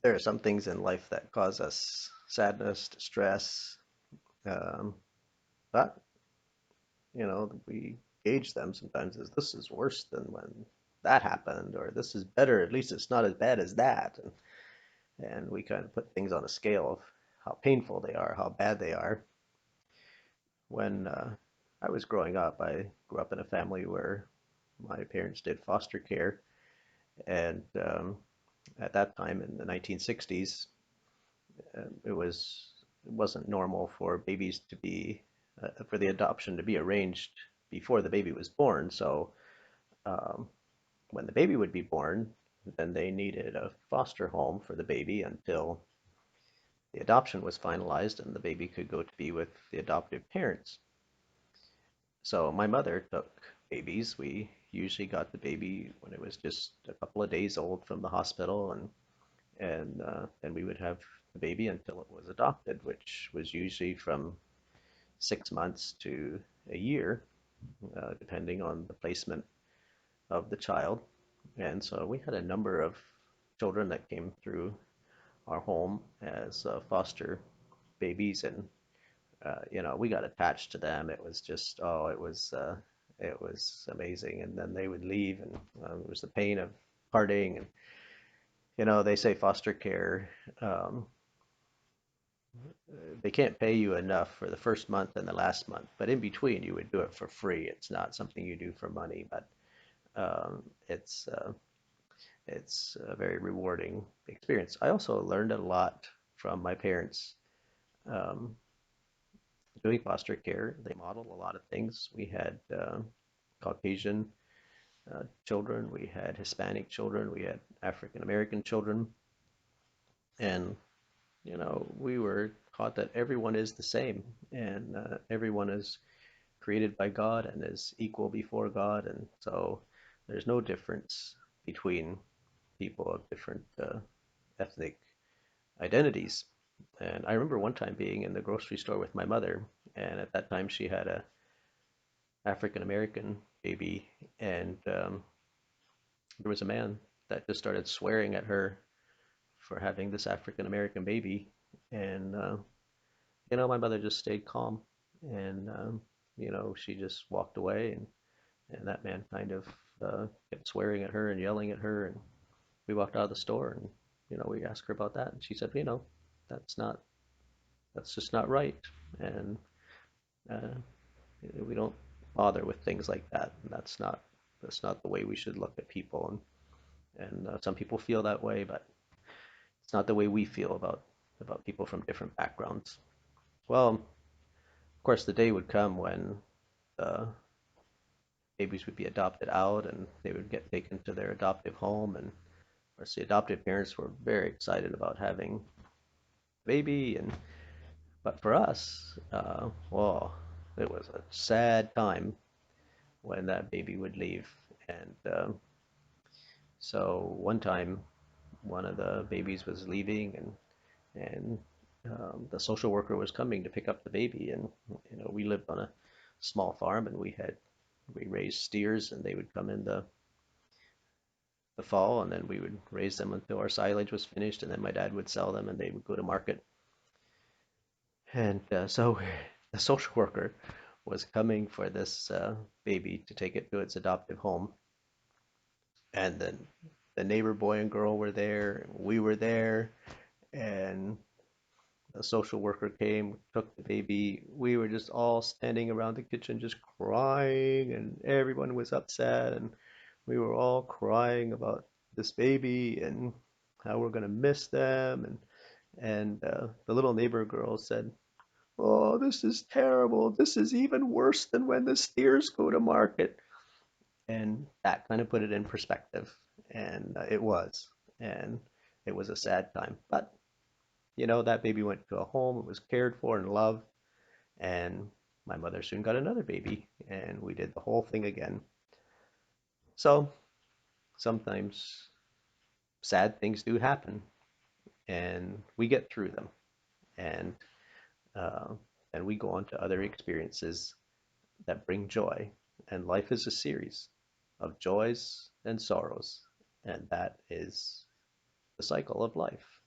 there are some things in life that cause us sadness, distress, um, but we gauge them sometimes as this is worse than when that happened, or this is better. At least it's not as bad as that. And we kind of put things on a scale of how painful they are, how bad they are. When I was growing up, I grew up in a family where my parents did foster care, and at that time in the 1960s, it wasn't normal for babies to be for the adoption to be arranged before the baby was born. So um, when the baby would be born, then they needed a foster home for the baby until the adoption was finalized and the baby could go to be with the adoptive parents. So my mother took babies. We usually got the baby when it was just a couple of days old from the hospital, and then we would have the baby until it was adopted, which was usually from 6 months to a year, depending on the placement of the child. And so we had a number of children that came through our home as foster babies, and we got attached to them. It was just, oh, it was amazing. And then they would leave, and it was the pain of parting. And they say foster care, um, they can't pay you enough for the first month and the last month, but in between you would do it for free. It's not something you do for money, but um, it's uh, it's a very rewarding experience. I also learned a lot from my parents um, doing foster care. They modeled a lot of things. We had Caucasian children, we had Hispanic children, we had African American children, and we were taught that everyone is the same, and everyone is created by God and is equal before God, and so there's no difference between people of different ethnic identities. And I remember one time being in the grocery store with my mother, and at that time she had a African American baby, and there was a man that just started swearing at her for having this African American baby, and my mother just stayed calm, and she just walked away, and that man kind of kept swearing at her and yelling at her, and we walked out of the store, and we asked her about that, and she said, that's not that's just not right, and uh, we don't bother with things like that. And that's not the way we should look at people, and some people feel that way, but it's not the way we feel about people from different backgrounds. Well, of course, the day would come when the babies would be adopted out and they would get taken to their adoptive home, and of course the adoptive parents were very excited about having a baby, and but for us, well, it was a sad time when that baby would leave. And so one time, one of the babies was leaving, and the social worker was coming to pick up the baby. And we lived on a small farm, and we raised steers, and they would come in the fall, and then we would raise them until our silage was finished, and then my dad would sell them, and they would go to market. And so the social worker was coming for this baby to take it to its adoptive home, and then the neighbor boy and girl were there, we were there, and the social worker came, took the baby. We were just all standing around the kitchen just crying, and everyone was upset, and we were all crying about this baby and how we're gonna miss them. And the little neighbor girl said, "Oh, this is terrible. This is even worse than when the steers go to market." And that kind of put it in perspective. And it was. And it was a sad time. But, that baby went to a home, it was cared for and loved. And my mother soon got another baby, and we did the whole thing again. So sometimes sad things do happen, and we get through them. And uh, and we go on to other experiences that bring joy. And life is a series of joys and sorrows, and that is the cycle of life.